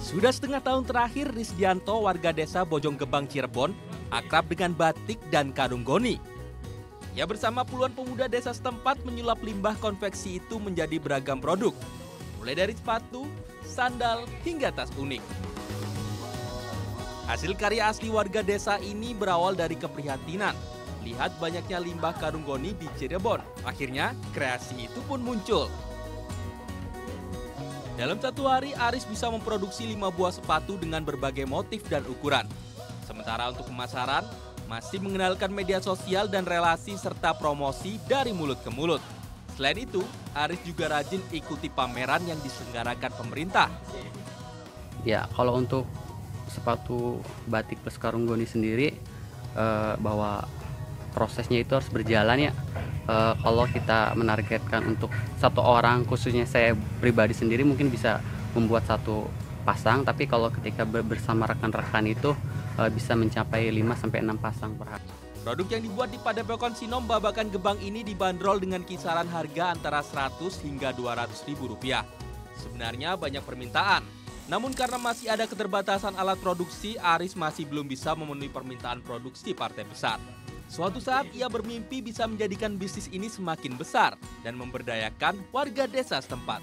Sudah setengah tahun terakhir, Risdianto, warga desa Bojonggebang, Cirebon, akrab dengan batik dan karung goni. Ia bersama puluhan pemuda desa setempat menyulap limbah konveksi itu menjadi beragam produk, mulai dari sepatu, sandal, hingga tas unik. Hasil karya asli warga desa ini berawal dari keprihatinan. Lihat banyaknya limbah karung goni di Cirebon. Akhirnya, kreasi itu pun muncul. Dalam satu hari, Aris bisa memproduksi 5 buah sepatu dengan berbagai motif dan ukuran. Sementara untuk pemasaran, masih mengenalkan media sosial dan relasi serta promosi dari mulut ke mulut. Selain itu, Aris juga rajin ikuti pameran yang diselenggarakan pemerintah. Ya, kalau untuk sepatu batik plus karung goni sendiri, bahwa prosesnya itu harus berjalan ya. Kalau kita menargetkan untuk satu orang, khususnya saya pribadi sendiri mungkin bisa membuat satu pasang, tapi kalau ketika bersama rekan-rekan itu bisa mencapai 5-6 pasang per hari. Produk yang dibuat di Padepokan Sinom Babakan Gebang ini dibanderol dengan kisaran harga antara 100 hingga 200 ribu rupiah. Sebenarnya banyak permintaan, namun karena masih ada keterbatasan alat produksi, Aris masih belum bisa memenuhi permintaan produksi partai besar. Suatu saat ia bermimpi bisa menjadikan bisnis ini semakin besar dan memberdayakan warga desa setempat.